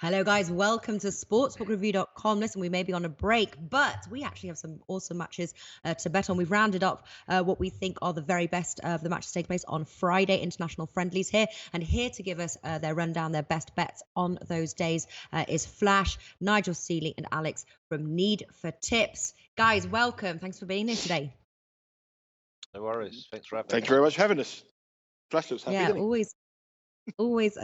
Hello, guys. Welcome to sportsbookreview.com. Listen, we may be on a break, but we actually have some awesome matches to bet on. We've rounded up what we think are the very best of the matches taking place on Friday, international friendlies here. And here to give us their rundown, their best bets on those days is Flash, Nigel Seeley, and Alex from Need for Tips. Guys, welcome. Thanks for being here today. No worries. Thanks for having us. Thank you very much for having us. Flash looks happy, Yeah, doesn't he? always.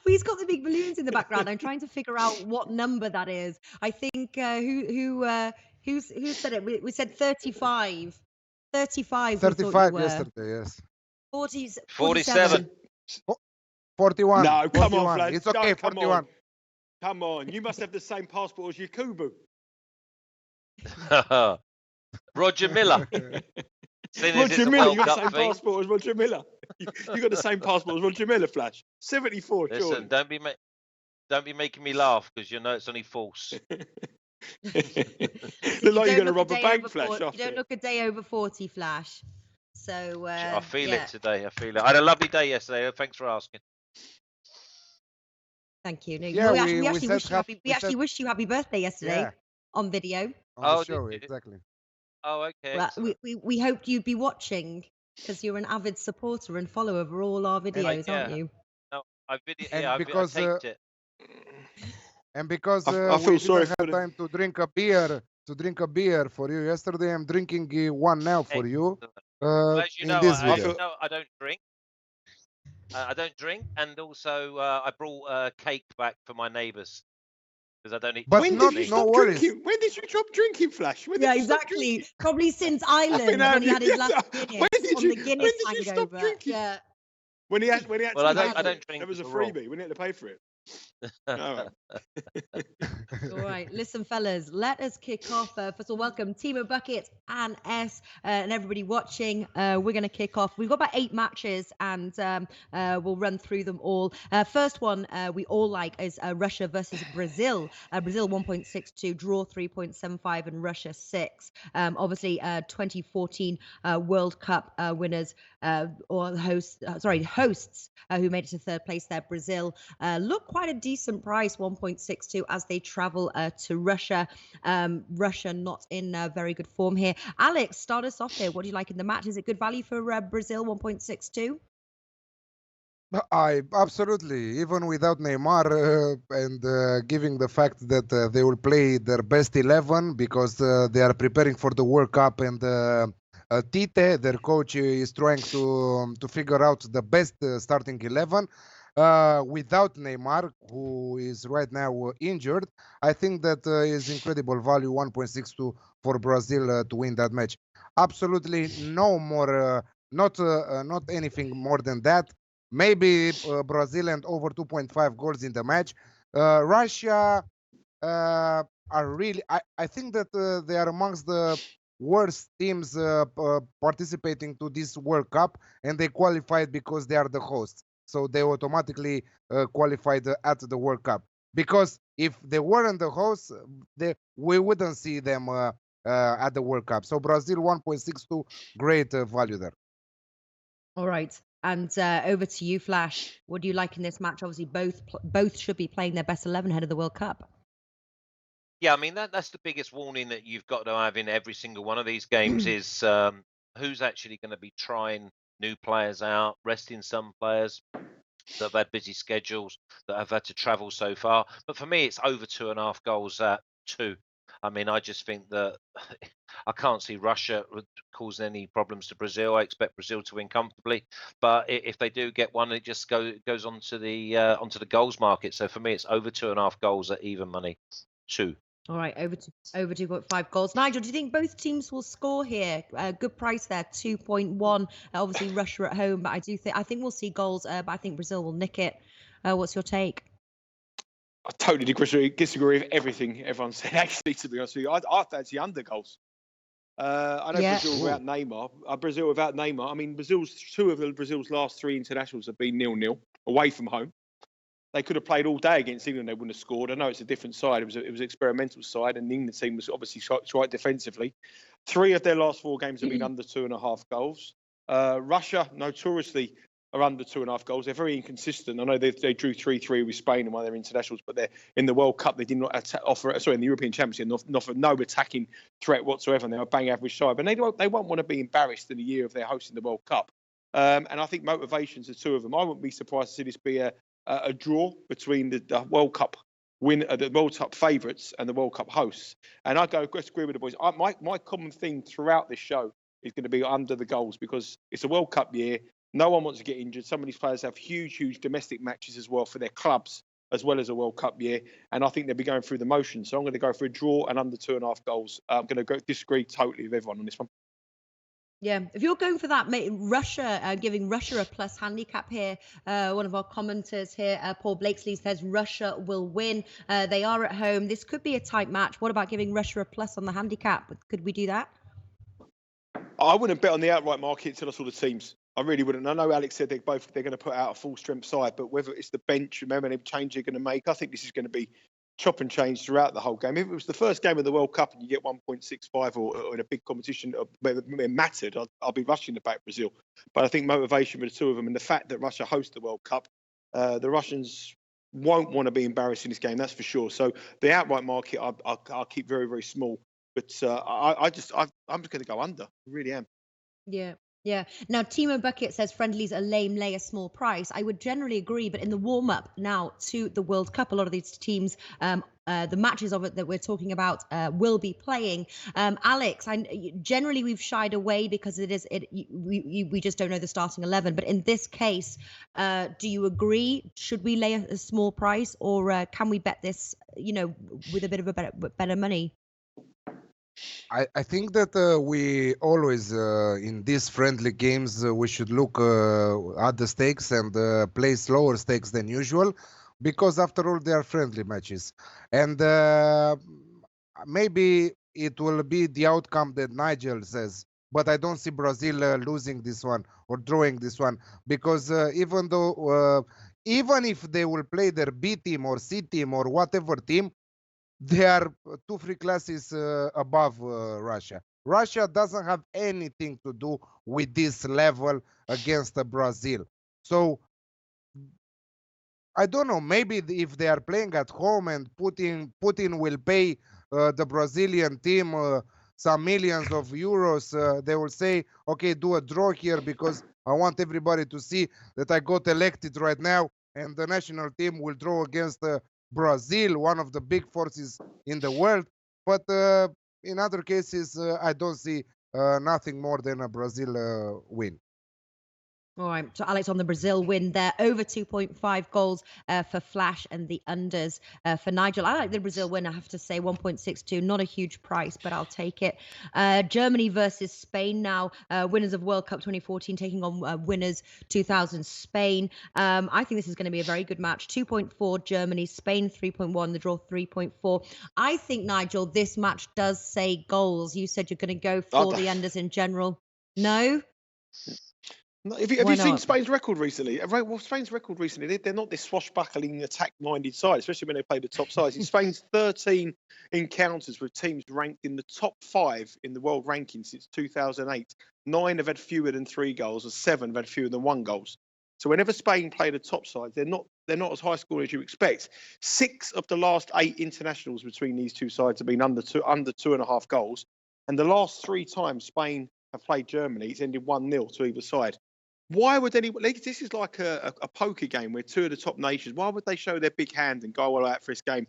He's got the big balloons in the background. I'm trying to figure out what number that is. I think who said it? We said 35. 35. 35 yesterday, yes. 40s, 47. 41. No, come 41. on, Flash. It's okay, No, come 41. on. Come on. You must have the same passport as Yakubu. Roger Miller. Seeing as it's Roger a Miller, World you got the Cup same thing. passport as Roger Miller. You got the same passport as Roger Miller, Flash. 74, Listen, surely. don't be making me laugh because you know it's only false. Look like you're going to rob a bank, Flash. You don't look a day over 40, Flash. So I feel yeah. it today. I feel it. I had a lovely day yesterday. Thanks for asking. Thank you. No, Yeah, we actually said wish you happy. We actually wished you happy birthday yesterday Yeah. on video. on Oh, the show, did you? exactly. Oh, okay. Well, excellent. we hoped you'd be watching because you're an avid supporter and follower of all our videos, yeah. aren't you? No, I And I because, taped it. And because I we feel sorry didn't for have time to drink a beer for you yesterday, I'm drinking one now for you. Well, as you In know, this I video. don't drink. I don't drink, and also I brought cake back for my neighbours because I don't eat. But When not- did you no stop worries. drinking? When did you stop drinking, Flash? When did Yeah, you stop exactly. drinking? Probably since Ireland when he had his last Guinness When did on you- the Guinness when did you stop hangover. drinking? Yeah. When he had Well, to I pay don't for it. drink That was a at all. freebie. We didn't have to pay for it. All right. All right, listen, fellas, let us kick off. First of all, welcome Timo Bucket and S and everybody watching. We're going to kick off. We've got about 8 matches, and we'll run through them all. First one we all like is Russia versus Brazil. Brazil 1.62, draw 3.75, and Russia 6. Obviously, 2014 World Cup winners or hosts who made it to third place there. Brazil look quite a decent price, 1.62, as they travel to Russia. Russia not in very good form here. Alex, start us off here. What do you like in the match? Is it good value for Brazil, 1.62? I absolutely, even without Neymar and giving the fact that they will play their best 11 because they are preparing for the World Cup, and Tite, their coach, is trying to figure out the best starting 11 without Neymar, who is right now injured. I think that is incredible value, 1.62 for Brazil to win that match. Absolutely no more, not anything more than that. Maybe Brazil and over 2.5 goals in the match. Russia are really, I think that they are amongst the worst teams participating to this World Cup, and they qualified because they are the hosts. So they automatically qualified at the World Cup. Because if they weren't the hosts, we wouldn't see them at the World Cup. So Brazil 1.62, great value there. All right. And over to you, Flash. What do you like in this match? Obviously, both should be playing their best 11 ahead of the World Cup. Yeah, I mean that's the biggest warning that you've got to have in every single one of these games is who's actually going to be trying new players out, resting some players that have had busy schedules, that have had to travel so far. But for me, it's over 2.5 goals at 2. I mean, I just think that I can't see Russia causing any problems to Brazil. I expect Brazil to win comfortably, but if they do get one, it just goes onto the goals market. So for me, it's over 2.5 goals at even money, 2. All right, over 2.5 goals. Nigel, do you think both teams will score here? Good price there, 2.1. Obviously, Russia at home, but I think we'll see goals. But I think Brazil will nick it. What's your take? I totally disagree with everything everyone said, actually, to be honest with you. I fancy under goals. I know Brazil without Neymar. Brazil without Neymar. I mean, two of Brazil's last 3 internationals have been 0-0 away from home. They could have played all day against England. They wouldn't have scored. I know it's a different side. It was an experimental side, and the England team was obviously quite defensively. 3 of their last 4 games have been under 2.5 goals. Russia, notoriously, are under 2.5 goals. They're very inconsistent. I know they drew 3-3 with Spain in one of their internationals, but they're in the World Cup. They did not in the European Championship, offer no attacking threat whatsoever. And they were a bang average side. But they won't want to be embarrassed in the year of their hosting the World Cup. And I think motivations are two of them. I wouldn't be surprised to see this be a draw between the World Cup the World Cup favourites and the World Cup hosts. And I agree with the boys. My common theme throughout this show is going to be under the goals, because it's a World Cup year. No one wants to get injured. Some of these players have huge domestic matches as well for their clubs, as well as a World Cup year. And I think they'll be going through the motions. So I'm going to go for a draw and under 2.5 goals. I'm going to disagree totally with everyone on this one. Yeah, if you're going for that, Russia, giving Russia a plus handicap here. One of our commenters here, Paul Blakesley, says Russia will win. They are at home. This could be a tight match. What about giving Russia a plus on the handicap? Could we do that? I wouldn't bet on the outright market until I saw the teams. I really wouldn't. I know Alex said they're going to put out a full strength side, but whether it's the bench, remember any change they're going to make, I think this is going to be chop and change throughout the whole game. If it was the first game of the World Cup and you get 1.65 or in a big competition, it mattered, I'll be rushing to back Brazil. But I think motivation with the two of them and the fact that Russia hosts the World Cup, the Russians won't want to be embarrassed in this game, that's for sure. So the outright market, I'll keep very, very small. But I'm just going to go under. I really am. Yeah. Yeah. Now, Timo Bucket says Friendlies are lame, lay a small price. I would generally agree, but in the warm-up now to the World Cup, a lot of these teams, the matches of it that we're talking about will be playing. Alex, generally we've shied away because we just don't know the starting 11. But in this case, do you agree? Should we lay a small price, or can we bet this, with a bit of a better money? I think that we always, in these friendly games, we should look at the stakes and place lower stakes than usual, because after all, they are friendly matches. And maybe it will be the outcome that Nigel says, but I don't see Brazil losing this one or drawing this one, because even if they will play their B team or C team or whatever team, they are 2-3 classes above Russia. Russia doesn't have anything to do with this level against Brazil. So I don't know. Maybe if they are playing at home and Putin will pay the Brazilian team some millions of euros, they will say, okay, do a draw here because I want everybody to see that I got elected right now, and the national team will draw against Brazil, one of the big forces in the world. But in other cases, I don't see nothing more than a Brazil win. All right, so Alex on the Brazil win there, over 2.5 goals for Flash and the unders for Nigel. I like the Brazil win, I have to say, 1.62, not a huge price, but I'll take it. Germany versus Spain now, winners of World Cup 2014 taking on winners 2000 Spain. I think this is going to be a very good match. 2.4 Germany, Spain 3.1, the draw 3.4. I think, Nigel, this match does say goals. You said you're going to go for the unders in general. No? Have you seen Spain's record recently? Well, Spain's record recently, they're not this swashbuckling, attack-minded side, especially when they play the top sides. In Spain's 13 encounters with teams ranked in the top 5 in the world ranking since 2008, 9 have had fewer than 3 goals, and 7 have had fewer than 1 goals. So whenever Spain play the top side, they're not as high scoring as you expect. 6 of the last 8 internationals between these two sides have been under 2.5 goals, and the last 3 times Spain have played Germany, it's ended 1-0 to either side. Why would anyone? This is like a poker game where 2 of the top nations. Why would they show their big hand and go all out for this game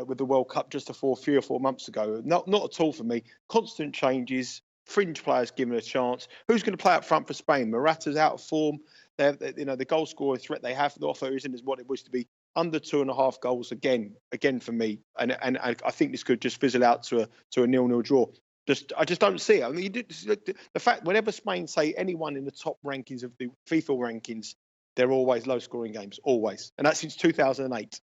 with the World Cup just 3 or 4 months ago? Not at all for me. Constant changes, fringe players given a chance. Who's going to play up front for Spain? Morata's out of form. The goal scoring threat they have to offer isn't as what it was to be. Under 2.5 goals again for me, and I think this could just fizzle out to a 0-0 draw. I just don't see it. I mean, the fact whenever Spain say anyone in the top rankings of the FIFA rankings, they're always low-scoring games, always, and that's since 2008.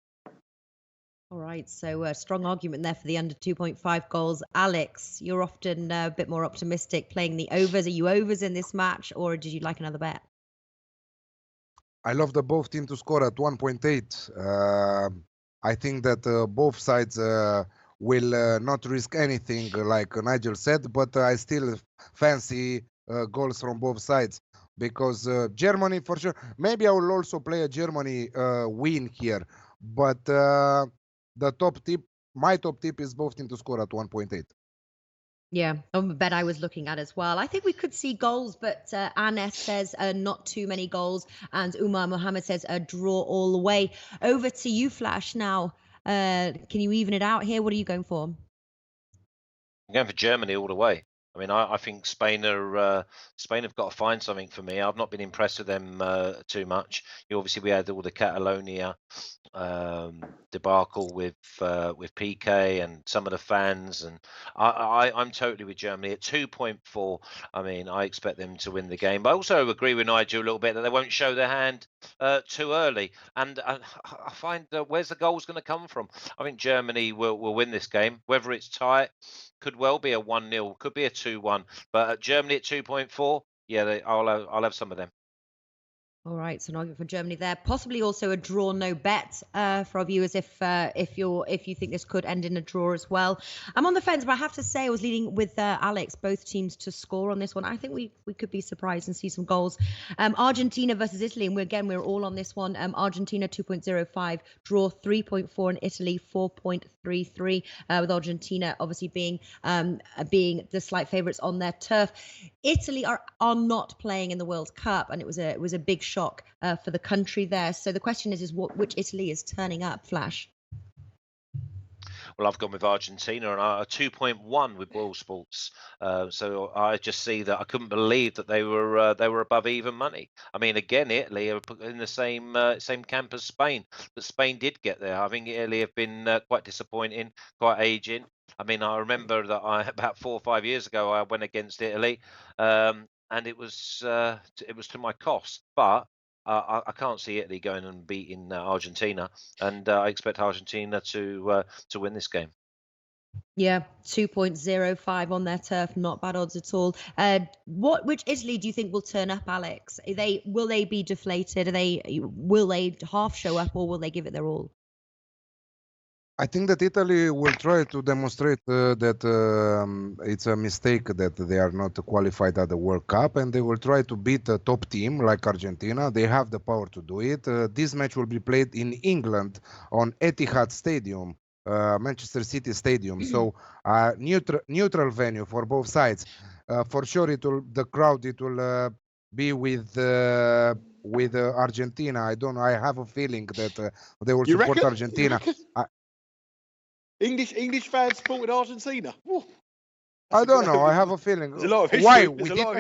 All right, so a strong argument there for the under 2.5 goals. Alex, you're often a bit more optimistic playing the overs. Are you overs in this match, or did you like another bet? I love the both team to score at 1.8. I think that both sides will not risk anything, like Nigel said, but I still fancy goals from both sides. because Germany for sure. Maybe I will also play a Germany win here, but the top tip, my top tip is both team to score at 1.8. Yeah, a bet I was looking at as well. I think we could see goals, but Anes says not too many goals, and Umar Mohammed says a draw all the way. Over to you, Flash. Now, can you even it out here? What are you going for? I'm going for Germany all the way. I mean, I think Spain have got to find something for me. I've not been impressed with them too much. Obviously, we had all the Catalonia debacle with PK and some of the fans, and I'm totally with Germany at 2.4. I mean, I expect them to win the game. But I also agree with Nigel a little bit that they won't show their hand too early. And I find where's the goals going to come from? I think Germany will win this game, whether it's tight. Could well be a 1-0, could be a 2-1, but Germany at 2.4, yeah, I'll have some of them. All right, so an argument for Germany there. Possibly also a draw, no bet for our viewers if you think this could end in a draw as well. I'm on the fence, but I have to say I was leading with Alex, both teams to score on this one. I think we could be surprised and see some goals. Argentina versus Italy, and we're all on this one. Argentina 2.05, draw 3.4, and Italy 4.33. With Argentina obviously being the slight favourites on their turf. Italy are not playing in the World Cup, and it was a big shock for the country there. So the question is which Italy is turning up, Flash? Well, I've gone with Argentina and a 2.1 with World Sports. So I just see that I couldn't believe that they were above even money. I mean, again, Italy are in the same camp as Spain, but Spain did get there. I think Italy have been quite disappointing, quite aging. I mean, I remember that about 4 or 5 years ago I went against Italy, and it was to my cost, but. I can't see Italy going and beating Argentina, and I expect Argentina to win this game. Yeah, 2.05 on their turf, not bad odds at all. Which Italy do you think will turn up, Alex? Will they be deflated? Will they half show up, or will they give it their all? I think that Italy will try to demonstrate that it's a mistake that they are not qualified at the World Cup, and they will try to beat a top team like Argentina. They have the power to do it. This match will be played in England on Etihad Stadium, Manchester City Stadium. So neutral venue for both sides. For sure, the crowd will be with Argentina. I have a feeling that they will support Argentina. English fans supported Argentina. I don't know. I have a feeling. There's a lot of history. Why? There's a lot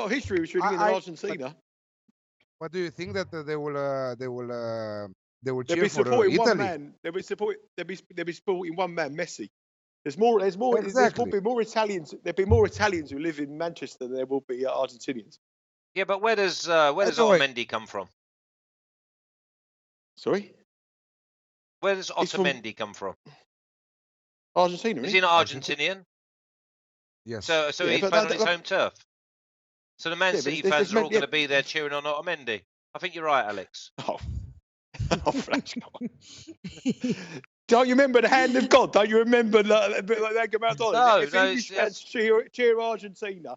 of history between England and Argentina. But do you think that they will They'll cheer be for supporting Italy? one man. They'll be supporting one man, Messi. There's more. Exactly. There'll be more Italians. There'll be more Italians who live in Manchester than there will be Argentinians. Yeah, but where does Otamendi come from? Sorry. Where does Otamendi come from? Argentina. Is he not Argentinian? Yes. So he's playing on his home turf. So the Man City fans are all going to be there cheering on Otamendi. I think you're right, Alex. Oh, Flash, don't you remember the hand of God? Don't you remember that about No, English fans cheer Argentina,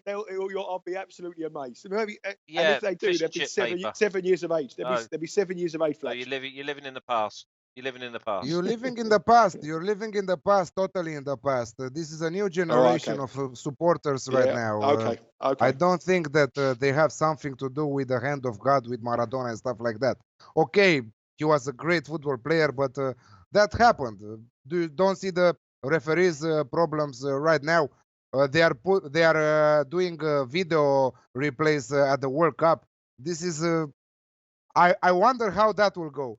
I'll be absolutely amazed. Maybe, and if they do, they'll be 7 years of age. They'll be 7 years of age. No, you're living in the past. You're living in the past. You're living in the past. You're living in the past, totally in the past. This is a new generation of supporters right now. Okay. I don't think that they have something to do with the hand of God, with Maradona and stuff like that. Okay, he was a great football player, but that happened. Don't see the referees' problems right now. They are doing video replays at the World Cup. This is I wonder how that will go.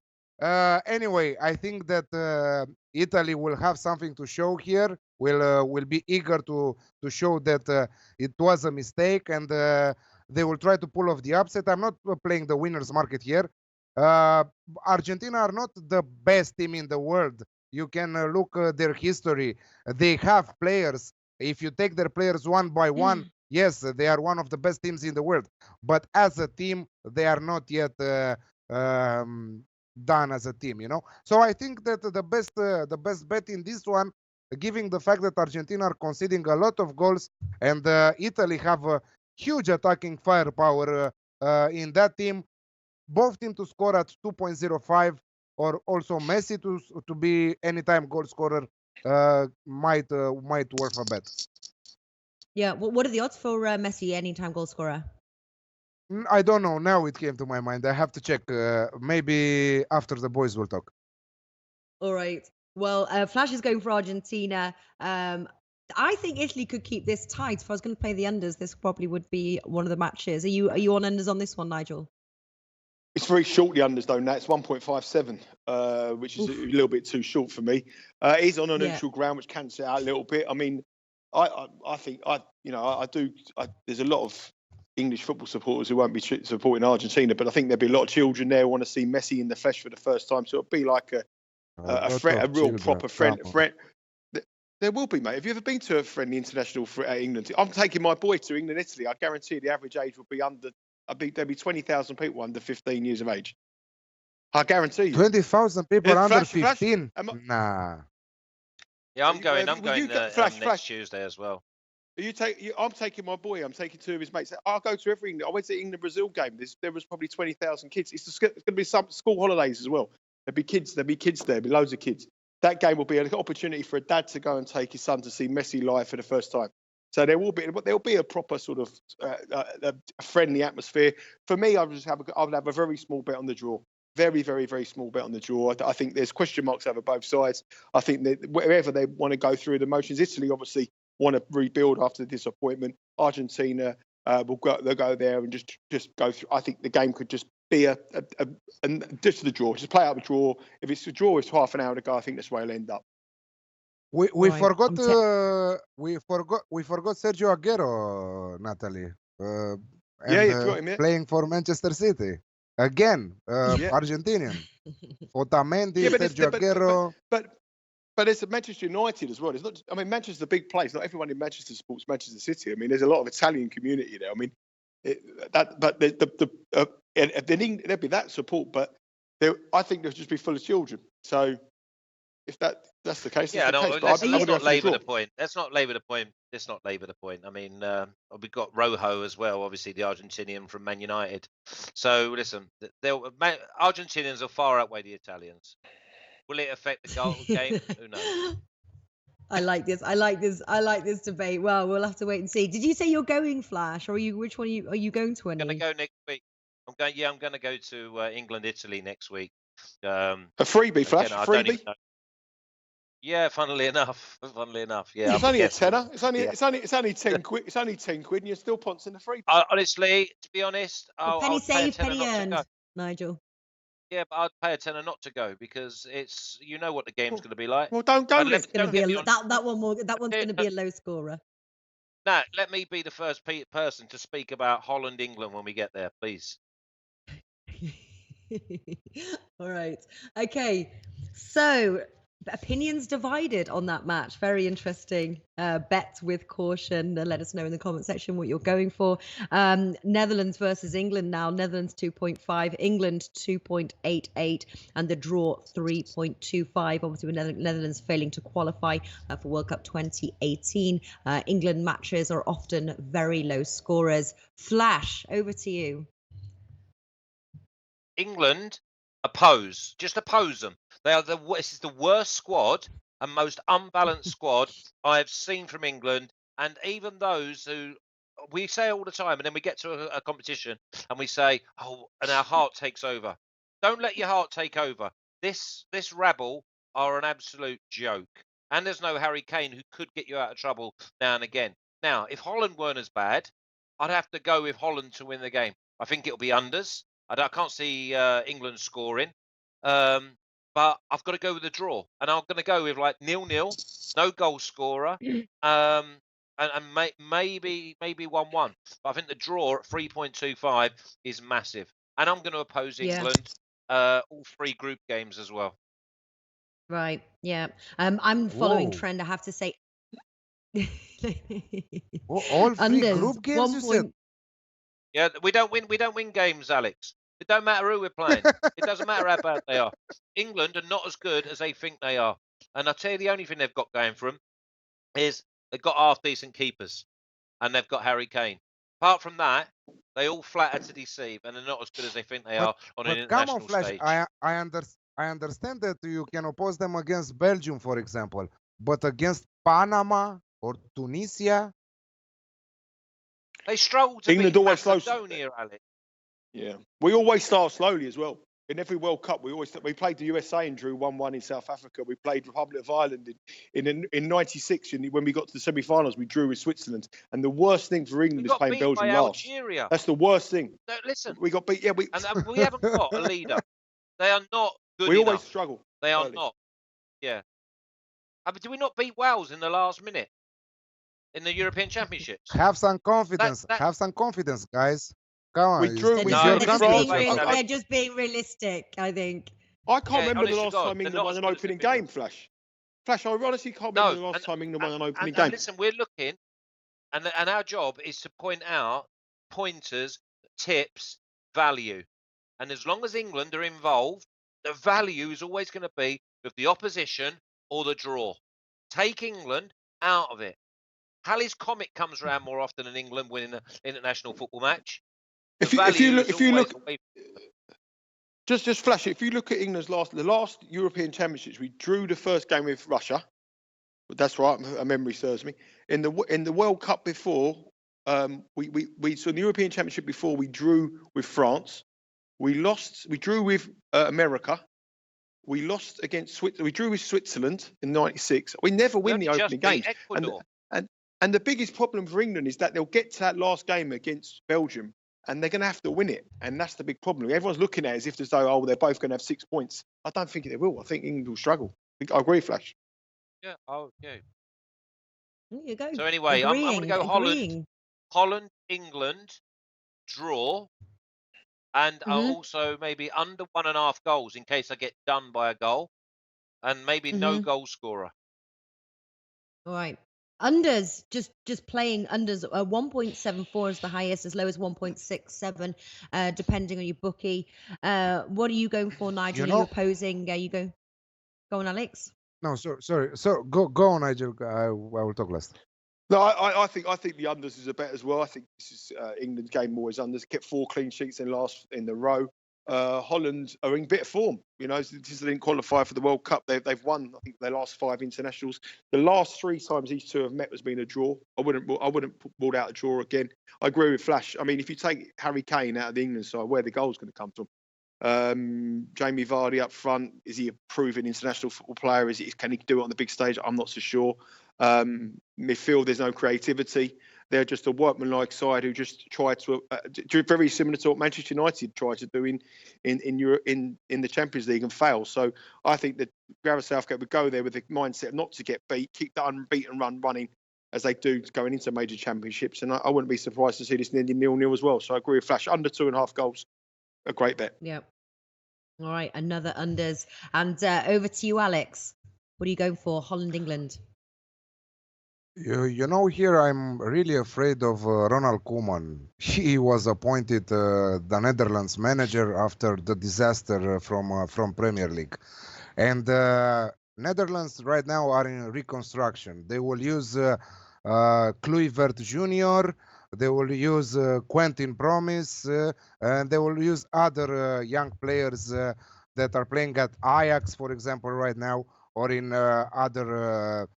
Anyway, I think that Italy will have something to show here. Will be eager to show that it was a mistake, and they will try to pull off the upset. I'm not playing the winners market here. Argentina are not the best team in the world. You can look at their history. They have players. If you take their players one by one, yes, they are one of the best teams in the world. But as a team, they are not yet done as a team, So I think that the best bet in this one, given the fact that Argentina are conceding a lot of goals and Italy have huge attacking firepower in that team. Both teams to score at 2.05, or also Messi to be anytime goal scorer might worth a bet. Yeah. What are the odds for Messi anytime goal scorer? I don't know. Now it came to my mind. I have to check. Maybe after the boys will talk. All right. Well, Flash is going for Argentina. I think Italy could keep this tight. If I was going to play the unders, this probably would be one of the matches. Are you on unders on this one, Nigel? It's very short, the unders, though, Nat. It's 1.57, which is a little bit too short for me. It is on a neutral ground, which cancels it out a little bit. I mean, I think there's a lot of English football supporters who won't be supporting Argentina, but I think there'll be a lot of children there who want to see Messi in the flesh for the first time. So it'll be like a real proper friend. There will be, mate. Have you ever been to a friendly international at England? I'm taking my boy to England, Italy. I guarantee the average age will be there'll be 20,000 people under 15 years of age. I guarantee you. 20,000 people under Flash, 15? Nah. Yeah, I'm going next Tuesday as well. I'm taking my boy. I'm taking two of his mates. I'll go to every England. I went to the England-Brazil game. There was probably 20,000 kids. It's going to be some school holidays as well. There'll be kids there. There'll be loads of kids. That game will be an opportunity for a dad to go and take his son to see Messi live for the first time. So there will be a proper sort of a friendly atmosphere. For me, I would have a very small bet on the draw. Very, very, very small bet on the draw. I think there's question marks over both sides. I think that wherever they want to go through the motions, Italy obviously want to rebuild after the disappointment. Argentina they'll go there and just go through. I think the game could just be just the draw. Just play out the draw. If it's a draw, it's half an hour to go. I think that's where it'll end up. We forgot Sergio Aguero, Natalie. Playing for Manchester City again. Argentinian. Otamendi, Sergio Aguero. But it's Manchester United as well. It's not. I mean, Manchester's a big place. Not everyone in Manchester supports Manchester City. I mean, there's a lot of Italian community there. I mean, there'd be that support, but I think they'll just be full of children. So if that's the case, let's not labour the point. Let's not labour the point. Let's not labour the point. I mean, we've got Rojo as well, obviously the Argentinian from Man United. So listen, Argentinians will far outweigh the Italians. Will it affect the goal game? Who knows? I like this debate. Well, we'll have to wait and see. Did you say you're going, Flash, or which one are you going to? I'm going to go next week. I'm going to go to England, Italy next week. A freebie, Flash. Again, freebie. Yeah, funnily enough. Yeah, it's only a tenner. It's only 10 quid. It's only 10 quid, and you're still poncing the freebie. Honestly, to be honest, penny saved, penny earned, Nigel. Yeah, but I'd pay a tenner not to go because it's what the game's going to be like. Well, don't go. It's going to be that one's going to be a low scorer. Now, let me be the first person to speak about Holland, England when we get there, please. All right. Okay. So opinions divided on that match. Very interesting. Bet with caution. Let us know in the comment section what you're going for. Netherlands versus England now. Netherlands 2.5, England 2.88, and the draw 3.25. Obviously, with Netherlands failing to qualify for World Cup 2018. England matches are often very low scorers. Flash, over to you. England just oppose them. This is the worst squad and most unbalanced squad I have seen from England. And even those who we say all the time, and then we get to a competition and we say, and our heart takes over. Don't let your heart take over. This rabble are an absolute joke. And there's no Harry Kane who could get you out of trouble now and again. Now, if Holland weren't as bad, I'd have to go with Holland to win the game. I think it'll be unders. I can't see England scoring. But I've got to go with the draw. And I'm going to go with 0-0, no goal scorer, and maybe 1-1. But I think the draw at 3.25 is massive. And I'm going to oppose England all three group games as well. Right. Yeah. I'm following trend, I have to say. All three group games, you said? Yeah, we don't win games, Alex. It don't matter who we're playing. It doesn't matter how bad they are. England are not as good as they think they are. And I'll tell you the only thing they've got going for them is they've got half-decent keepers. And they've got Harry Kane. Apart from that, they all flatter to deceive, and they're not as good as they think they are on an But come on, international Flash. stage. I understand that you can oppose them against Belgium, for example, but against Panama or Tunisia, They struggle to England beat always slows. Macedonia, Alex. Yeah, we always start slowly as well. In every World Cup, we played the USA and drew 1-1 in South Africa. We played Republic of Ireland in '96, and when we got to the semi-finals, we drew with Switzerland. And the worst thing for England is got playing beat Belgium by last. Algeria. That's the worst thing. No, listen, We got beat. Yeah, we we haven't got a leader. They are not good we enough. always struggle. They are early. not. Yeah. I mean, did we not beat Wales in the last minute in the European Championships? have some confidence. Have some confidence, guys. Come on. We drew They're with No, just, no, France. they're just being realistic, I think. I can't Yeah, remember honest the to last God, time they're England not won as an good as opening they've been. game, Flash. Flash, I honestly can't No, remember the last time England won an opening and game. listen, we're looking, and our job is to point out pointers, tips, value. And as long as England are involved, the value is always going to be with the opposition or the draw. Take England out of it. Halley's Comet comes around more often than England winning an international football match. The value is always away. Just Flash, if you look at England's the last European Championships, we drew the first game with Russia. That's right, my memory serves me. In the World Cup before, we saw the European Championship before, we drew with France. We drew with America. We lost against Switzerland. We drew with Switzerland in '96. We never win the opening games. And the biggest problem for England is that they'll get to that last game against Belgium and they're going to have to win it. And that's the big problem. Everyone's looking at it as if they're both going to have 6 points. I don't think they will. I think England will struggle. I agree, Flash. Yeah. Oh, yeah. There you go. So anyway, I'm going to go Holland, England, draw, and also maybe under 1.5 goals in case I get done by a goal, and maybe no goal scorer. All right. Unders, just playing unders. 1.74 is the highest, as low as 1.67, depending on your bookie. What are you going for, Nigel? Are you opposing? You go on, Alex. No, sorry. So go on, Nigel. I will talk last. No, I think the unders is a bet as well. I think this is England's game always unders. Kept 4 clean sheets in the row. Holland are in a bit of form. You know, they didn't qualify for the World Cup. They've won, I think, their last 5 internationals. The last 3 times these two have met has been a draw. I wouldn't rule out a draw again. I agree with Flash. I mean, if you take Harry Kane out of the England side, where the goal's going to come from? Jamie Vardy up front, is he a proven international football player? Can he do it on the big stage? I'm not so sure. Midfield, there's no creativity. They're just a workmanlike side who just try to do very similar to what Manchester United tried to do in Europe, in the Champions League and fail. So I think that Gareth Southgate would go there with the mindset not to get beat, keep that unbeaten run running as they do going into major championships. And I wouldn't be surprised to see this ending 0-0 as well. So I agree with Flash. Under 2.5 goals, a great bet. Yeah. All right, another unders. And over to you, Alex. What are you going for? Holland, England. You know, here I'm really afraid of Ronald Koeman. He was appointed the Netherlands manager after the disaster from Premier League, and Netherlands right now are in reconstruction. They will use Kluivert Jr. They will use Quentin Promes, and they will use other young players that are playing at Ajax, for example, right now, or in other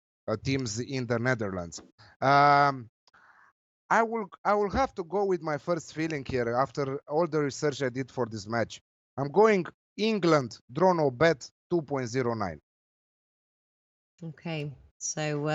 teams in the Netherlands. I will have to go with my first feeling here after all the research I did for this match. I'm going England, draw no bet, 2.09. Okay, so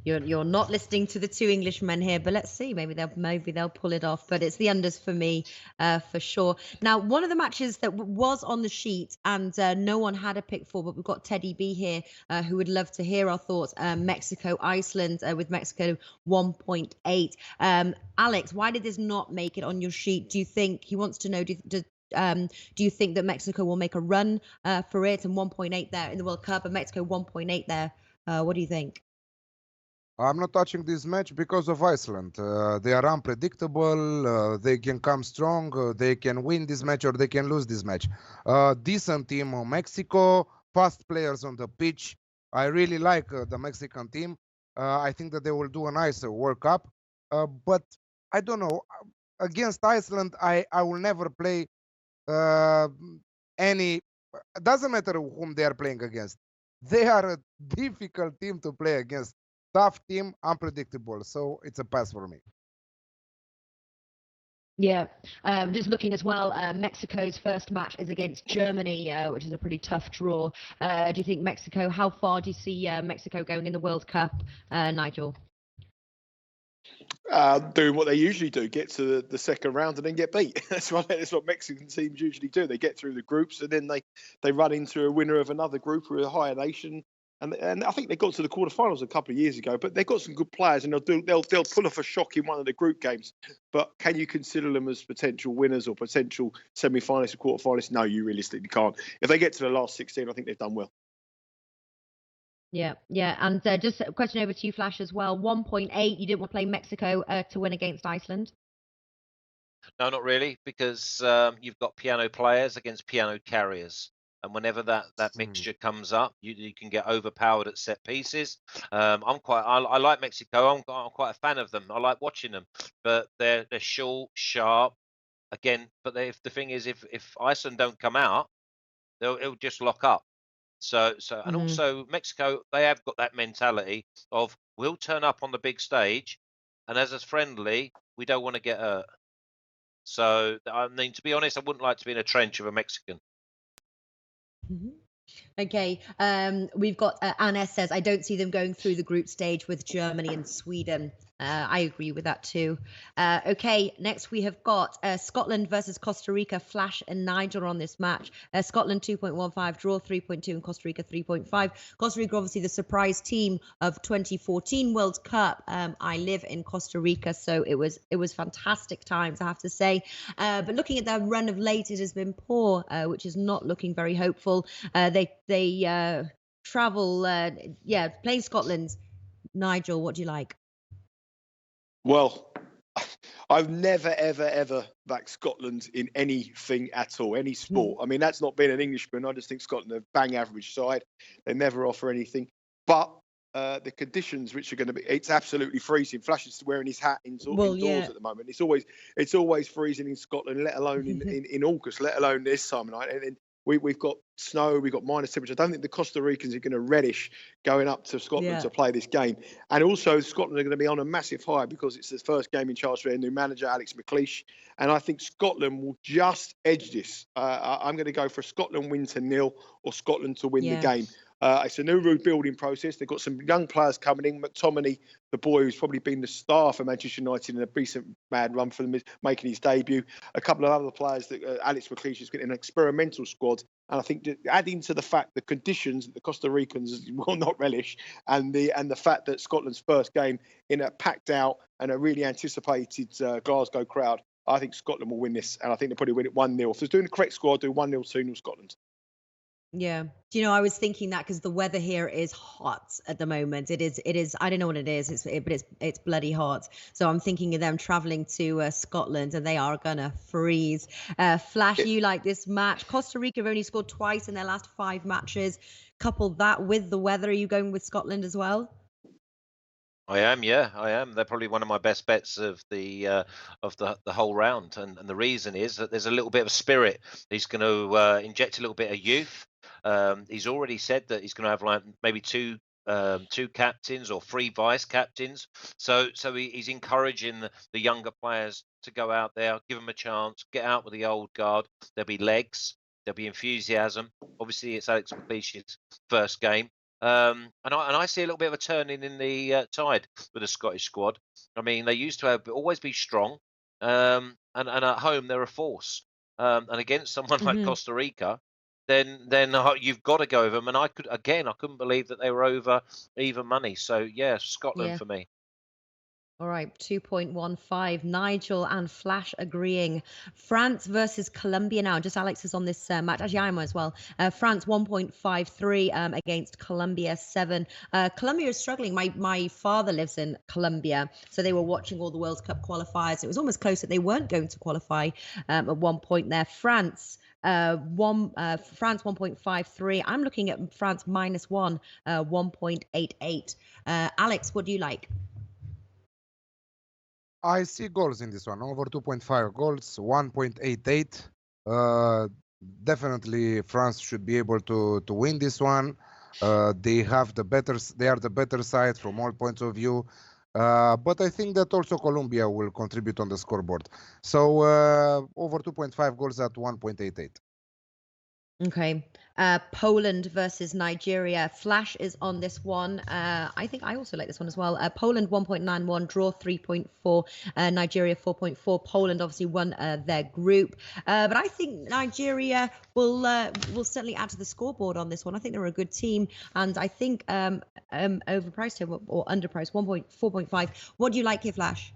you're not listening to the 2 Englishmen here, but let's see, maybe they'll pull it off. But it's the unders for me, for sure. Now, one of the matches that was on the sheet and no one had a pick for, but we've got Teddy B here who would love to hear our thoughts. Mexico, Iceland, with Mexico 1.8. Alex, why did this not make it on your sheet? Do you think he wants to know? Do you think that Mexico will make a run for it, and 1.8 there in the World Cup, and Mexico 1.8 there? What do you think? I'm not touching this match because of Iceland. They are unpredictable. They can come strong. They can win this match or they can lose this match. Decent team, Mexico, fast players on the pitch. I really like the Mexican team. I think that they will do a nice World Cup. But I don't know. Against Iceland, I will never play any. Doesn't matter whom they are playing against. They are a difficult team to play against. Tough team, unpredictable. So it's a pass for me. Yeah, just looking as well, Mexico's first match is against Germany, which is a pretty tough draw. Do you think Mexico, how far do you see Mexico going in the World Cup, Nigel? Doing what they usually do, get to the second round and then get beat. That's what Mexican teams usually do. They get through the groups and then they run into a winner of another group or a higher nation. And I think they got to the quarterfinals a couple of years ago, but they've got some good players and they'll pull off a shock in one of the group games. But can you consider them as potential winners or potential semi-finalists or quarterfinalists? No, you realistically can't. If they get to the last 16, I think they've done well. Yeah, and just a question over to you, Flash, as well. 1.8, you didn't want to play Mexico to win against Iceland? No, not really, because you've got piano players against piano carriers. And whenever that mixture comes up, you can get overpowered at set pieces. I like Mexico. I'm quite a fan of them. I like watching them, but they're short, sharp. Again, but the thing is, if Iceland don't come out, it'll just lock up. So and also Mexico, they have got that mentality of we'll turn up on the big stage, and as a friendly, we don't want to get hurt. So I mean, to be honest, I wouldn't like to be in a trench of a Mexican. Okay, we've got Anna says, I don't see them going through the group stage with Germany and Sweden. I agree with that too. Okay, next we have got Scotland versus Costa Rica. Flash and Nigel are on this match. Scotland 2.15, draw 3.2, and Costa Rica 3.5. Costa Rica, obviously the surprise team of 2014 World Cup. I live in Costa Rica, so it was fantastic times, I have to say. But looking at their run of late, it has been poor, which is not looking very hopeful. They travel, playing Scotland. Nigel, what do you like? Well, I've never, ever, ever backed Scotland in anything at all, any sport. I mean, that's not being an Englishman. I just think Scotland are a bang average side. They never offer anything. But the conditions, which are going to be, it's absolutely freezing. Flash is wearing his hat indoors at the moment. It's always freezing in Scotland, let alone in August, let alone this time of night. And we've got snow, we've got minus temperature. I don't think the Costa Ricans are going to relish going up to Scotland to play this game. And also, Scotland are going to be on a massive high because it's the first game in charge for their new manager, Alex McLeish. And I think Scotland will just edge this. I'm going to go for Scotland win to 0 or Scotland to win the game. It's a new rebuilding process. They've got some young players coming in. McTominay, the boy who's probably been the star for Manchester United in a decent mad run for them, is making his debut. A couple of other players that Alex McLeish is getting an experimental squad. And I think adding to the fact the conditions that the Costa Ricans will not relish, and the fact that Scotland's first game in a packed out and a really anticipated Glasgow crowd, I think Scotland will win this, and I think they'll probably win it 1-0. If they're doing the correct score, I'll do 1-0, 2-0 Scotland. Yeah. Do you know, I was thinking that because the weather here is hot at the moment. It is, I don't know what it is, but it's bloody hot. So I'm thinking of them traveling to Scotland and they are going to freeze. Flash, you like this match. Costa Rica have only scored twice in their last 5 matches. Couple that with the weather. Are you going with Scotland as well? I am, yeah, I am. They're probably one of my best bets of the whole round, and the reason is that there's a little bit of spirit. He's going to inject a little bit of youth. He's already said that he's going to have like maybe two captains or 3 vice captains. So he's encouraging the younger players to go out there, give them a chance, get out with the old guard. There'll be legs, there'll be enthusiasm. Obviously, it's Alex McLeish's first game. And I see a little bit of a turning in the tide with the Scottish squad. I mean, they used to always be strong, and at home they're a force. And against someone like Costa Rica, then you've got to go with them. And I couldn't believe that they were over even money. So yeah, Scotland for me. All right, 2.15. Nigel and Flash agreeing. France versus Colombia now. Just Alex is on this match. Actually, I am as well. France 1.53 against Colombia 7. Colombia is struggling. My father lives in Colombia, so they were watching all the World Cup qualifiers. It was almost close that they weren't going to qualify at one point there. France 1.53. I'm looking at France -1, 1.88. Alex, what do you like? I see goals in this one. Over 2.5 goals, 1.88. Definitely France should be able to win this one. They are the better side from all points of view. But I think that also Colombia will contribute on the scoreboard. So over 2.5 goals at 1.88. Okay. Poland versus Nigeria. Flash is on this one. I think I also like this one as well. Poland 1.91, draw 3.4, Nigeria 4.4. Poland obviously won their group. But I think Nigeria will certainly add to the scoreboard on this one. I think they're a good team, and I think overpriced here or underpriced 4.5. What do you like here, Flash?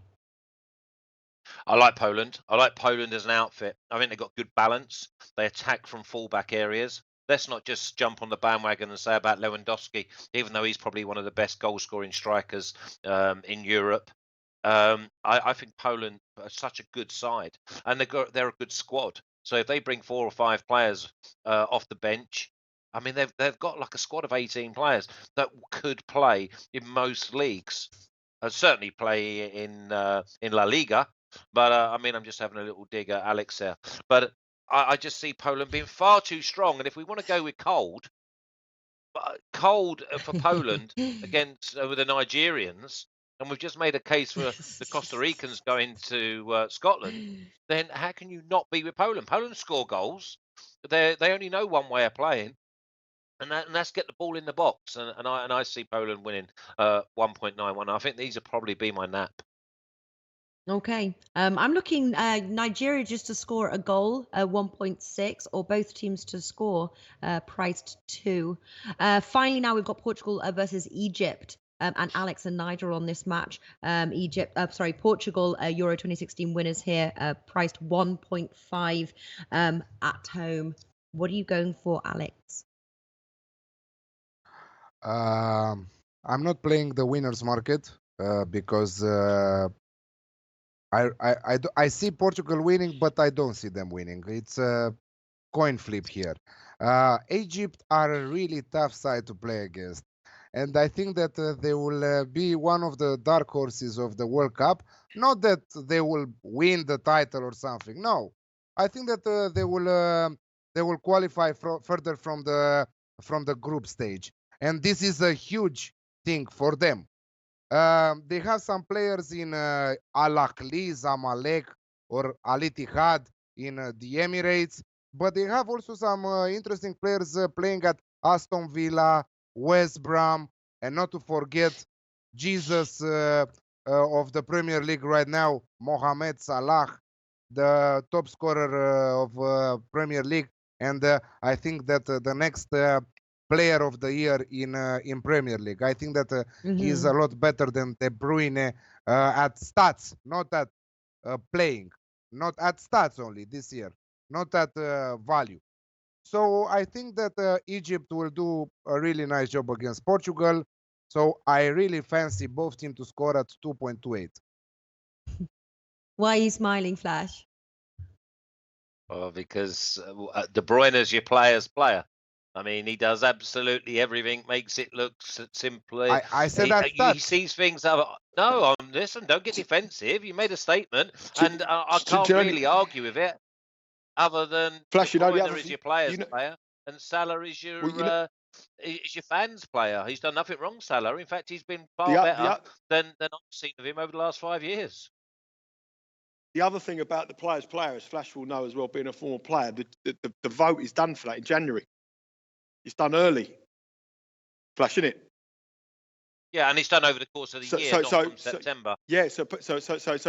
I like Poland. I like Poland as an outfit. I think they've got good balance. They attack from fullback areas. Let's not just jump on the bandwagon and say about Lewandowski, even though he's probably one of the best goal-scoring strikers in Europe. I think Poland are such a good side, and they're a good squad. So if they bring 4 or 5 players off the bench, I mean they've got like a squad of 18 players that could play in most leagues. Certainly play in La Liga. But I mean, I'm just having a little dig at Alex there. But I just see Poland being far too strong. And if we want to go with cold for Poland against with the Nigerians, and we've just made a case for the Costa Ricans going to Scotland, then how can you not be with Poland? Poland score goals. They only know one way of playing. And that's get the ball in the box, and I see Poland winning 1.91. I think these will probably be my nap. Okay. I'm looking Nigeria just to score a goal, 1.6, or both teams to score, priced 2. Finally, now we've got Portugal versus Egypt. And Alex and Nigel on this match. Portugal, Euro 2016 winners here, priced 1.5 at home. What are you going for, Alex? I'm not playing the winners market because I see Portugal winning, but I don't see them winning. It's a coin flip here. Egypt are a really tough side to play against, and I think that they will be one of the dark horses of the World Cup. Not that they will win the title or something. No, I think that they will qualify further from the group stage, and this is a huge thing for them. They have some players in Al Ahly, Zamalek, or Al Ittihad in the Emirates, but they have also some interesting players playing at Aston Villa, West Brom, and not to forget Jesus of the Premier League right now, Mohamed Salah, the top scorer of Premier League, and I think that the next player of the year in Premier League. I think that he is a lot better than De Bruyne at stats, not at playing, not at stats only this year, not at value. So I think that Egypt will do a really nice job against Portugal. So I really fancy both teams to score at 2.28. Why are you smiling, Flash? Well, because De Bruyne is your player's player. I mean, he does absolutely everything, makes it look simply. I said that he sees things. No, listen, don't get defensive. You made a statement, and I can't really argue with it. Other than Flash, De Bruyne is your player's player, and Salah is your fans' player. He's done nothing wrong, Salah. In fact, he's been far better than I've seen of him over the last 5 years. The other thing about the player's player, as Flash will know as well, being a former player, the vote is done for that in January. It's done early. Flash, isn't it? Yeah, and it's done over the course of the year, not from September. Yeah, so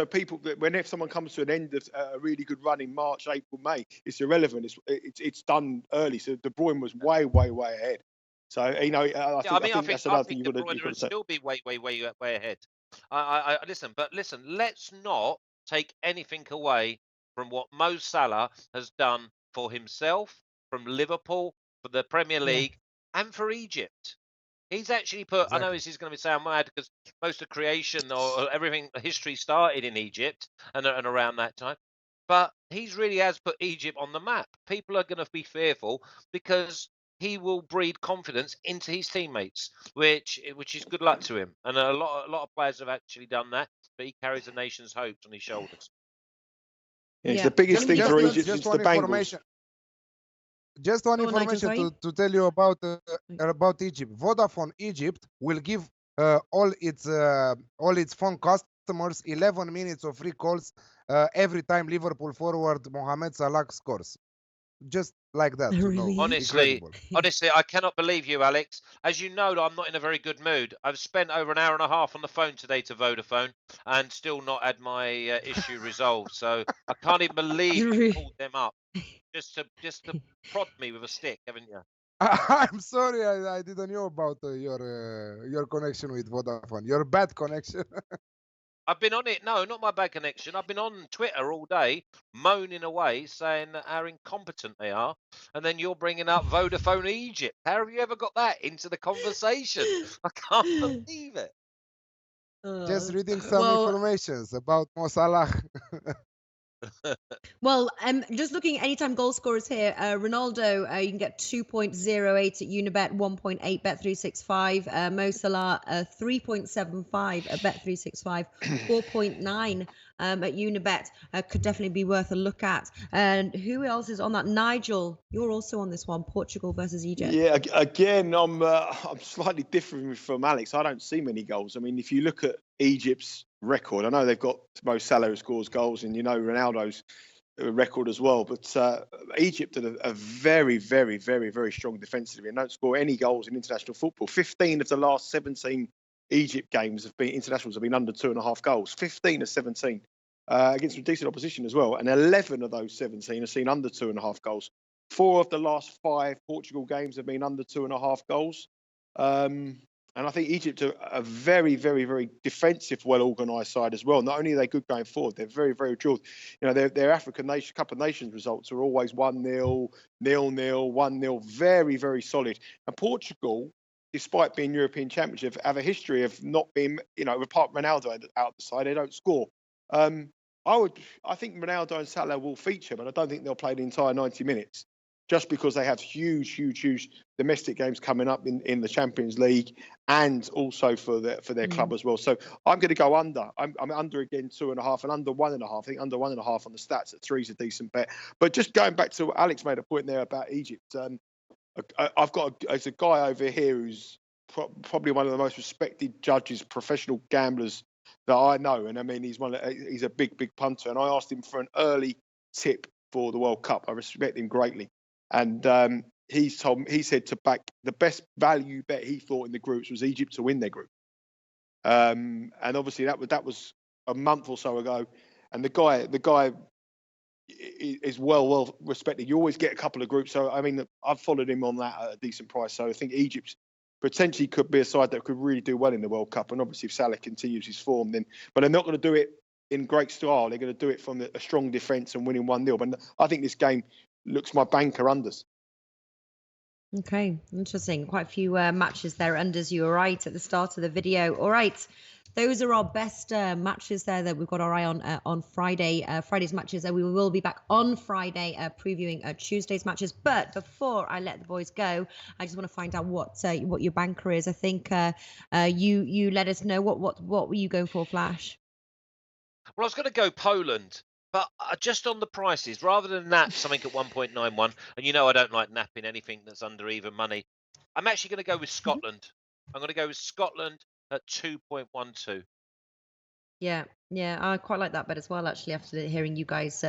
people, whenever someone comes to an end of a really good run in March, April, May, it's irrelevant. It's done early. So De Bruyne was way ahead. So I think that's another thing you've got to say. Still be way ahead. Listen, let's not take anything away from what Mo Salah has done for himself, from Liverpool, for the Premier League, and for Egypt. He's actually put. Exactly. I know this is going to sound mad because most of creation or everything, history started in Egypt and around that time. But he's really has put Egypt on the map. People are going to be fearful because he will breed confidence into his teammates, which is good luck to him. And a lot of players have actually done that, but he carries the nation's hopes on his shoulders. Yeah, it's the biggest thing for Egypt just since the one Bengals. information. Just one Go on, Nigel, information to tell you about Egypt. Vodafone Egypt will give all its phone customers 11 minutes of free calls every time Liverpool forward Mohamed Salah scores. Just like that. To Really? know. Honestly, Incredible. I cannot believe you, Alex. As you know, I'm not in a very good mood. I've spent over an hour and a half on the phone today to Vodafone and still not had my issue resolved. So I can't even believe you called them up just to prod me with a stick, haven't you? I'm sorry, I didn't know about your connection with Vodafone. Your bad connection. I've been on it. No, not my bad connection. I've been on Twitter all day, moaning away, saying how incompetent they are, and then you're bringing up Vodafone Egypt. How have you ever got that into the conversation? I can't believe it. Just reading some Well, informations about Mo Salah. well, just looking at anytime goal scorers here, Ronaldo, you can get 2.08 at Unibet, 1.8 Bet365. Mo Salah, 3.75 at Bet365, 4.9 at Unibet. Could definitely be worth a look at. And who else is on that? Nigel, you're also on this one, Portugal versus Egypt. Yeah, again, I'm slightly different from Alex. I don't see many goals. I mean, if you look at Egypt's record, I know they've got Mo Salah who scores goals, and Ronaldo's record as well. But Egypt are a very, very, very, very strong defensively and don't score any goals in international football. 15 of the last 17 Egypt games internationals have been under 2.5 goals. 15 of 17 against some decent opposition as well, and 11 of those 17 have seen under 2.5 goals. 4 of the last 5 Portugal games have been under 2.5 goals. And I think Egypt are a very, very, very defensive, well-organised side as well. Not only are they good going forward, they're very, very drilled. Their African Cup of Nations results are always 1-0, 0-0, 1-0, very, very solid. And Portugal, despite being European champions, have a history of not being, apart from Ronaldo out the side, they don't score. I think Ronaldo and Salah will feature, but I don't think they'll play the entire 90 minutes. Just because they have huge domestic games coming up in the Champions League and also for their club as well. So I'm going to go under. I'm under again 2.5 and under 1.5. I think under 1.5 on the stats at 3 is a decent bet. But just going back to what Alex made a point there about Egypt. There's a guy over here who's probably one of the most respected judges, professional gamblers that I know. And I mean, he's a big punter. And I asked him for an early tip for the World Cup. I respect him greatly. And he said to back the best value bet he thought in the groups was Egypt to win their group. And obviously that was a month or so ago. And the guy is well respected. You always get a couple of groups. So I mean, I've followed him on that at a decent price. So I think Egypt potentially could be a side that could really do well in the World Cup. And obviously, if Salah continues his form, but they're not going to do it in great style. They're going to do it from a strong defence and winning 1-0. But I think this game looks my banker unders. Okay, interesting. Quite a few matches there unders. You were right at the start of the video. All right, those are our best matches there that we've got our eye on Friday. Friday's matches. We will be back on Friday previewing Tuesday's matches. But before I let the boys go, I just want to find out what your banker is. I think you let us know what were you going for, Flash? Well, I was going to go Poland. But just on the prices, rather than nap something at 1.91, and I don't like napping anything that's under even money, I'm actually going to go with Scotland. I'm going to go with Scotland at 2.12. Yeah, I quite like that bet as well, actually, after hearing you guys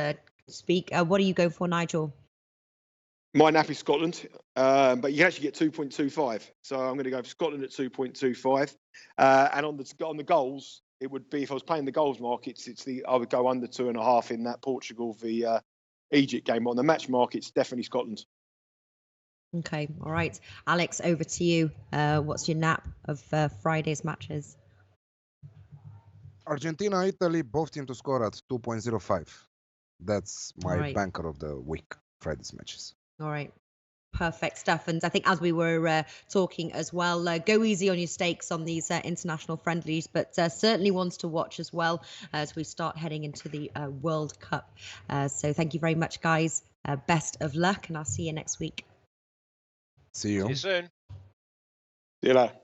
speak. What are you going for, Nigel? My nap is Scotland, but you can actually get 2.25. So I'm going to go for Scotland at 2.25. And on the goals, it would be, if I was playing the goals markets, I would go under 2.5 in that Portugal v Egypt game. But on the match markets, definitely Scotland. Okay, all right. Alex, over to you. What's your nap of Friday's matches? Argentina, Italy, both teams to score at 2.05. That's my banker of the week, Friday's matches. All right. Perfect stuff. And I think as we were talking as well, go easy on your stakes on these international friendlies, but certainly ones to watch as well as we start heading into the World Cup. So thank you very much, guys. Best of luck, and I'll see you next week. See you. See you soon. See you later.